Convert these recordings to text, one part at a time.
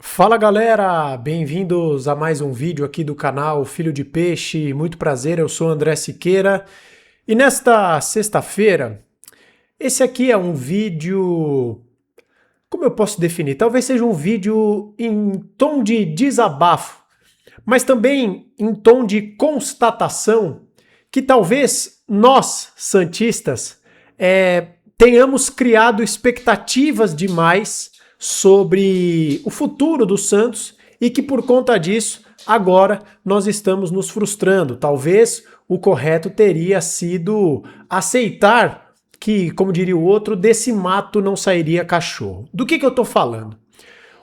Fala galera, bem-vindos a mais um vídeo aqui do canal Filho de Peixe. Muito prazer, eu sou André Siqueira e nesta sexta-feira, esse aqui é um vídeo, como eu posso definir? Talvez seja um vídeo em tom de desabafo, mas também em tom de constatação que talvez nós, santistas, tenhamos criado expectativas demais sobre o futuro do Santos e que por conta disso agora nós estamos nos frustrando. Talvez o correto teria sido aceitar que, como diria o outro, desse mato não sairia cachorro. Do que eu tô falando?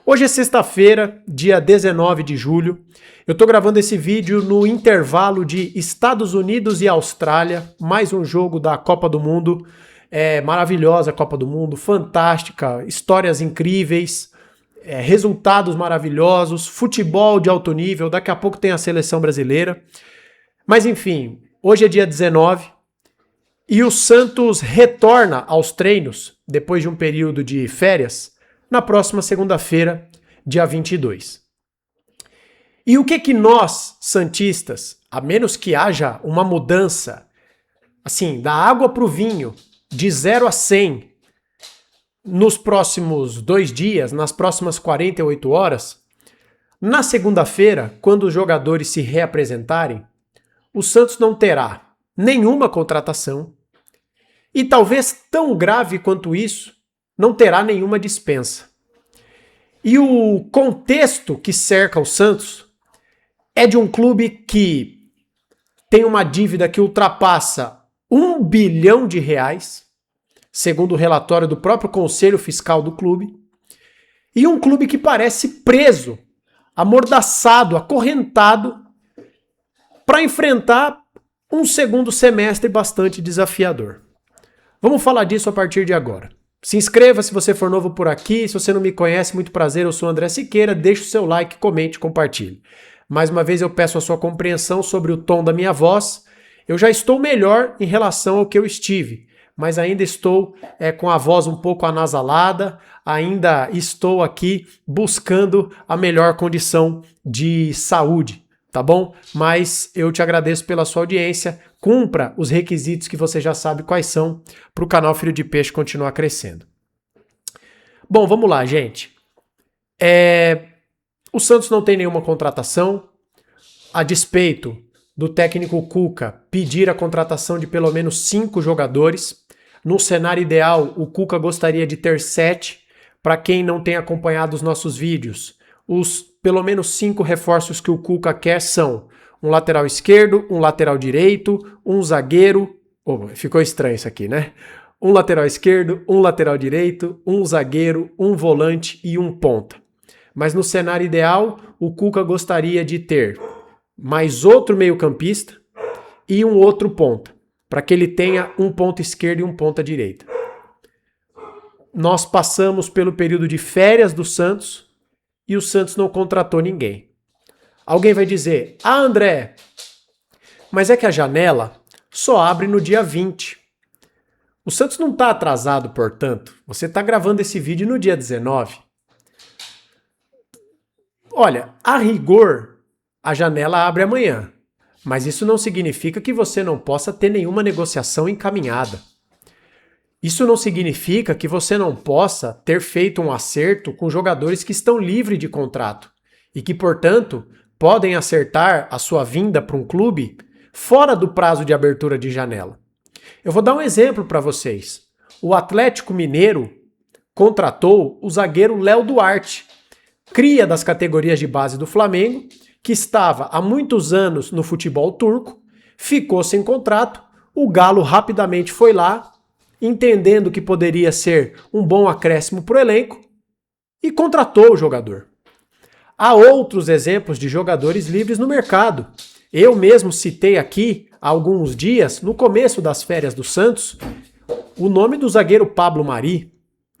Hoje é sexta-feira, dia 19 de julho. Eu tô gravando esse vídeo no intervalo de Estados Unidos e Austrália, mais um jogo da Copa do Mundo. Maravilhosa a Copa do Mundo, fantástica, histórias incríveis, resultados maravilhosos, futebol de alto nível, daqui a pouco tem a seleção brasileira. Mas enfim, hoje é dia 19 e o Santos retorna aos treinos, depois de um período de férias, na próxima segunda-feira, dia 22. E o que nós, santistas, a menos que haja uma mudança, assim, da água para o vinho, de 0 a 100 nos próximos 2 dias, nas próximas 48 horas, na segunda-feira, quando os jogadores se reapresentarem, o Santos não terá nenhuma contratação e talvez tão grave quanto isso, não terá nenhuma dispensa. E o contexto que cerca o Santos é de um clube que tem uma dívida que ultrapassa R$ 1 bilhão, segundo o relatório do próprio Conselho Fiscal do clube, e um clube que parece preso, amordaçado, acorrentado, para enfrentar um segundo semestre bastante desafiador. Vamos falar disso a partir de agora. Se inscreva se você for novo por aqui, se você não me conhece, muito prazer, eu sou André Siqueira, deixe o seu like, comente, compartilhe. Mais uma vez eu peço a sua compreensão sobre o tom da minha voz. Eu já estou melhor em relação ao que eu estive, mas ainda estou com a voz um pouco anasalada, ainda estou aqui buscando a melhor condição de saúde, tá bom? Mas eu te agradeço pela sua audiência, cumpra os requisitos que você já sabe quais são para o canal Filho de Peixe continuar crescendo. Bom, vamos lá, gente. O Santos não tem nenhuma contratação, a despeito do técnico Cuca pedir a contratação de pelo menos 5 jogadores. No cenário ideal, o Cuca gostaria de ter 7. Para quem não tem acompanhado os nossos vídeos, os pelo menos 5 reforços que o Cuca quer são um lateral esquerdo, um lateral direito, um zagueiro... ficou estranho isso aqui, né? Um lateral esquerdo, um lateral direito, um zagueiro, um volante e um ponta. Mas no cenário ideal, o Cuca gostaria de ter mais outro meio-campista e um outro ponta, para que ele tenha um ponta esquerda e um ponta direita. Nós passamos pelo período de férias do Santos e o Santos não contratou ninguém. Alguém vai dizer, André, mas é que a janela só abre no dia 20. O Santos não está atrasado, portanto. Você está gravando esse vídeo no dia 19. Olha, a rigor, a janela abre amanhã, mas isso não significa que você não possa ter nenhuma negociação encaminhada. Isso não significa que você não possa ter feito um acerto com jogadores que estão livres de contrato e que, portanto, podem acertar a sua vinda para um clube fora do prazo de abertura de janela. Eu vou dar um exemplo para vocês. O Atlético Mineiro contratou o zagueiro Léo Duarte, cria das categorias de base do Flamengo, que estava há muitos anos no futebol turco, ficou sem contrato, o Galo rapidamente foi lá, entendendo que poderia ser um bom acréscimo para o elenco, e contratou o jogador. Há outros exemplos de jogadores livres no mercado. Eu mesmo citei aqui, há alguns dias, no começo das férias do Santos, o nome do zagueiro Pablo Mari,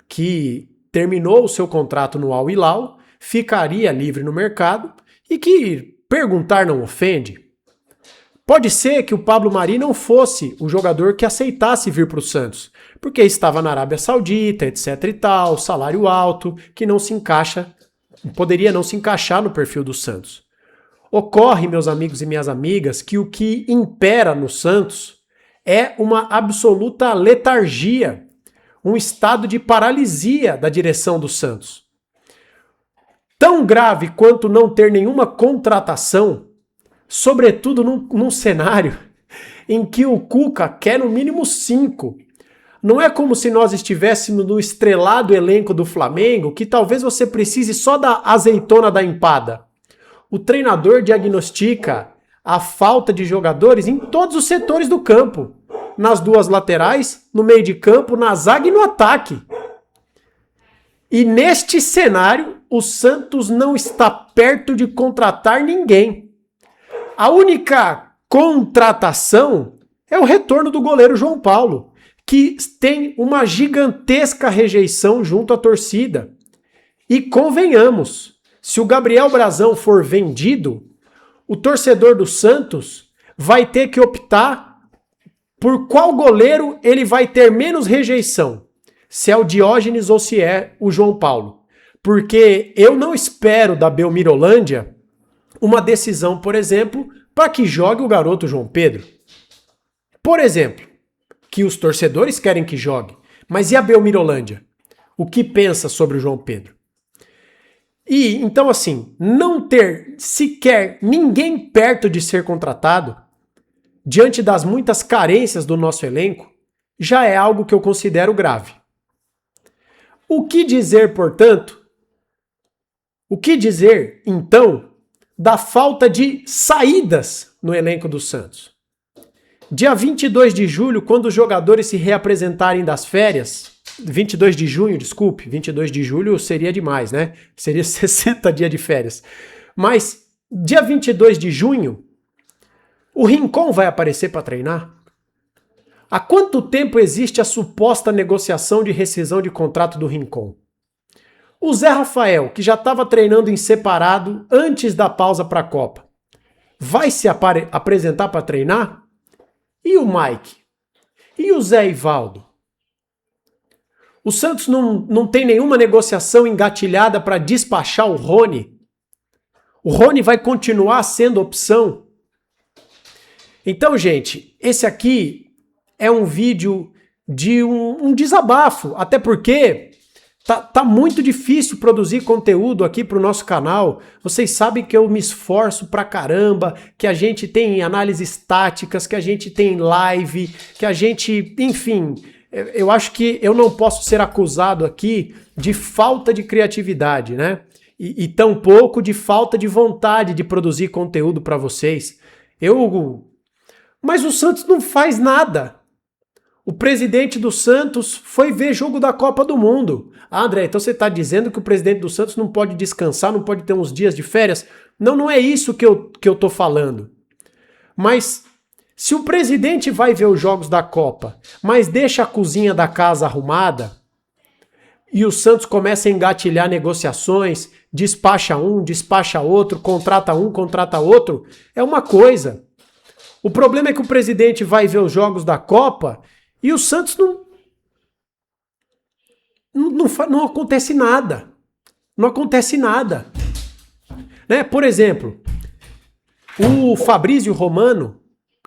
que terminou o seu contrato no Al Hilal, ficaria livre no mercado, e que perguntar não ofende. Pode ser que o Pablo Mari não fosse o jogador que aceitasse vir para o Santos, porque estava na Arábia Saudita, etc e tal, salário alto, que não se encaixa poderia não se encaixar no perfil do Santos. Ocorre, meus amigos e minhas amigas, que o que impera no Santos é uma absoluta letargia, um estado de paralisia da direção do Santos. Tão grave quanto não ter nenhuma contratação, sobretudo num cenário em que o Cuca quer no mínimo 5. Não é como se nós estivéssemos no estrelado elenco do Flamengo, que talvez você precise só da azeitona da empada. O treinador diagnostica a falta de jogadores em todos os setores do campo. Nas duas laterais, no meio de campo, na zaga e no ataque. E neste cenário, o Santos não está perto de contratar ninguém. A única contratação é o retorno do goleiro João Paulo, que tem uma gigantesca rejeição junto à torcida. E convenhamos, se o Gabriel Brazão for vendido, o torcedor do Santos vai ter que optar por qual goleiro ele vai ter menos rejeição, se é o Diógenes ou se é o João Paulo. Porque eu não espero da Belmirolândia uma decisão, por exemplo, para que jogue o garoto João Pedro. Por exemplo, que os torcedores querem que jogue. Mas e a Belmirolândia? O que pensa sobre o João Pedro? E, então assim, não ter sequer ninguém perto de ser contratado, diante das muitas carências do nosso elenco, já é algo que eu considero grave. O que dizer, portanto? O que dizer, então, da falta de saídas no elenco do Santos? Dia 22 de julho, quando os jogadores se reapresentarem das férias, 22 de junho, desculpe, 22 de julho seria demais, né? Seria 60 dias de férias. Mas dia 22 de junho, o Rincon vai aparecer para treinar? Há quanto tempo existe a suposta negociação de rescisão de contrato do Rincon? O Zé Rafael, que já estava treinando em separado antes da pausa para a Copa, vai se apresentar para treinar? E o Mike? E o Zé Ivaldo? O Santos não tem nenhuma negociação engatilhada para despachar o Rony? O Rony vai continuar sendo opção? Então, gente, esse aqui é um vídeo de um desabafo, até porque tá muito difícil produzir conteúdo aqui pro nosso canal. Vocês sabem que eu me esforço pra caramba, que a gente tem análises táticas, que a gente tem live, que a gente, enfim, eu acho que eu não posso ser acusado aqui de falta de criatividade, né? E tampouco de falta de vontade de produzir conteúdo pra vocês. Mas o Santos não faz nada. O presidente do Santos foi ver jogo da Copa do Mundo. Ah, André, então você está dizendo que o presidente do Santos não pode descansar, não pode ter uns dias de férias? Não é isso que eu tô falando. Mas se o presidente vai ver os jogos da Copa, mas deixa a cozinha da casa arrumada, e o Santos começa a engatilhar negociações, despacha um, despacha outro, contrata um, contrata outro, é uma coisa. O problema é que o presidente vai ver os jogos da Copa e o Santos não acontece nada. Não acontece nada. Né? Por exemplo, o Fabrício Romano,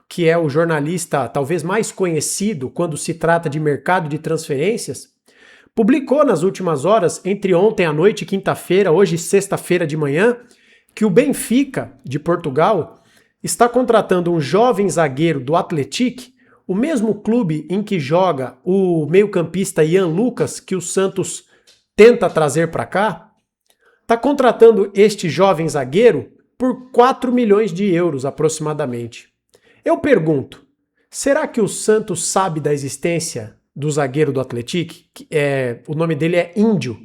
que é o jornalista talvez mais conhecido quando se trata de mercado de transferências, publicou nas últimas horas, entre ontem à noite e quinta-feira, hoje sexta-feira de manhã, que o Benfica, de Portugal, está contratando um jovem zagueiro do Atlético, o mesmo clube em que joga o meio-campista Ian Lucas, que o Santos tenta trazer para cá, está contratando este jovem zagueiro por 4 milhões de euros aproximadamente. Eu pergunto, será que o Santos sabe da existência do zagueiro do Atlético? O nome dele é Índio.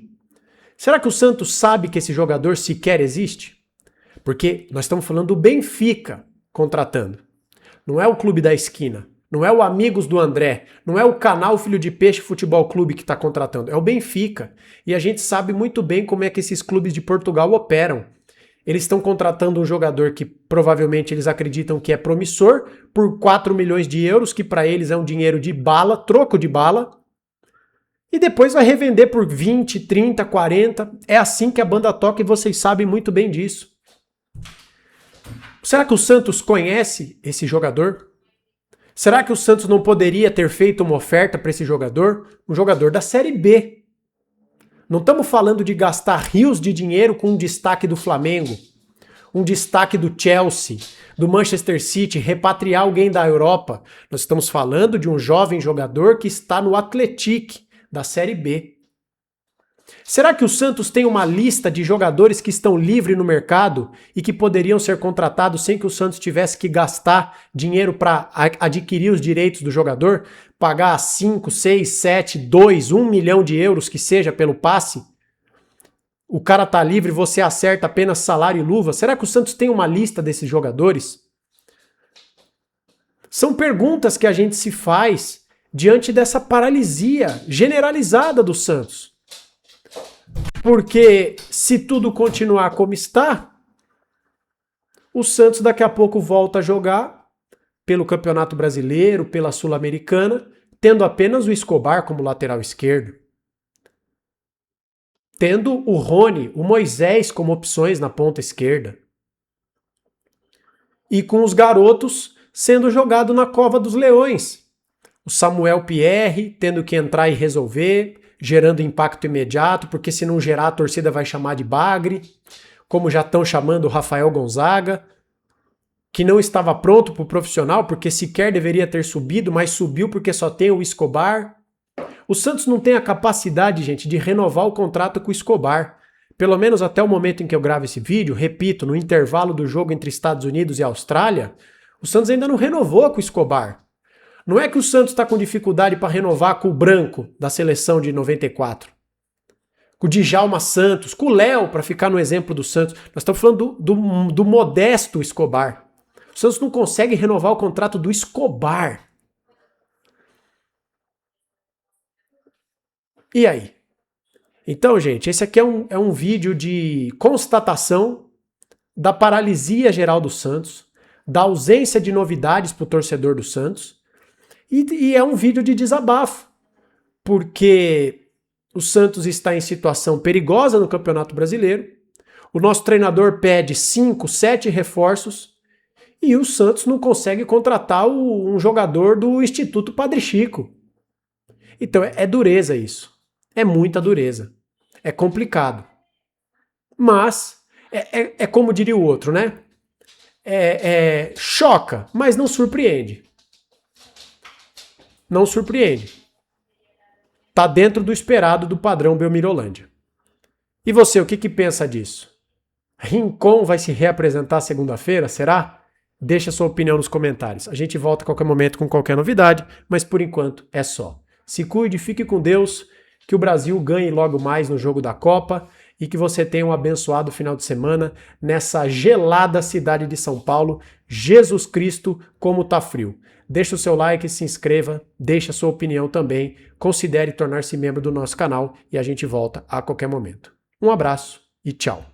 Será que o Santos sabe que esse jogador sequer existe? Porque nós estamos falando do Benfica contratando. Não é o clube da esquina. Não é o Amigos do André. Não é o canal Filho de Peixe Futebol Clube que está contratando. É o Benfica. E a gente sabe muito bem como é que esses clubes de Portugal operam. Eles estão contratando um jogador que provavelmente eles acreditam que é promissor por 4 milhões de euros, que para eles é um dinheiro de bala, troco de bala. e depois vai revender por 20, 30, 40. É assim que a banda toca e vocês sabem muito bem disso. Será que o Santos conhece esse jogador? Será que o Santos não poderia ter feito uma oferta para esse jogador? Um jogador da Série B. Não estamos falando de gastar rios de dinheiro com um destaque do Flamengo, um destaque do Chelsea, do Manchester City, repatriar alguém da Europa. Nós estamos falando de um jovem jogador que está no Atlético da Série B. Será que o Santos tem uma lista de jogadores que estão livres no mercado e que poderiam ser contratados sem que o Santos tivesse que gastar dinheiro para adquirir os direitos do jogador? Pagar 5, 6, 7, 2, 1 milhão de euros que seja pelo passe? O cara tá livre, você acerta apenas salário e luva. Será que o Santos tem uma lista desses jogadores? São perguntas que a gente se faz diante dessa paralisia generalizada do Santos. Porque se tudo continuar como está, o Santos daqui a pouco volta a jogar pelo Campeonato Brasileiro, pela Sul-Americana, tendo apenas o Escobar como lateral esquerdo. Tendo o Rony, o Moisés como opções na ponta esquerda. E com os garotos sendo jogado na cova dos leões. O Samuel Pierre tendo que entrar e resolver, gerando impacto imediato, porque se não gerar a torcida vai chamar de bagre, como já estão chamando o Rafael Gonzaga, que não estava pronto para o profissional, porque sequer deveria ter subido, mas subiu porque só tem o Escobar. O Santos não tem a capacidade, gente, de renovar o contrato com o Escobar. Pelo menos até o momento em que eu gravo esse vídeo, repito, no intervalo do jogo entre Estados Unidos e Austrália, o Santos ainda não renovou com o Escobar. Não é que o Santos está com dificuldade para renovar com o Branco, da seleção de 94. Com o Djalma Santos, com o Léo, para ficar no exemplo do Santos. Nós estamos falando do modesto Escobar. O Santos não consegue renovar o contrato do Escobar. E aí? Então, gente, esse aqui é um vídeo de constatação da paralisia geral do Santos, da ausência de novidades para o torcedor do Santos, e é um vídeo de desabafo, porque o Santos está em situação perigosa no Campeonato Brasileiro, o nosso treinador pede 5, 7 reforços, e o Santos não consegue contratar um jogador do Instituto Padre Chico. Então é dureza isso. É muita dureza. É complicado. Mas é como diria o outro, né? Choca, mas não surpreende. Não surpreende. Tá dentro do esperado do padrão Belmirolândia. E você, o que pensa disso? Rincon vai se reapresentar segunda-feira, será? Deixa sua opinião nos comentários. A gente volta a qualquer momento com qualquer novidade, mas por enquanto é só. Se cuide, fique com Deus, que o Brasil ganhe logo mais no jogo da Copa e que você tenha um abençoado final de semana nessa gelada cidade de São Paulo. Jesus Cristo, como tá frio. Deixa o seu like, se inscreva, deixa a sua opinião também, considere tornar-se membro do nosso canal e a gente volta a qualquer momento. Um abraço e tchau.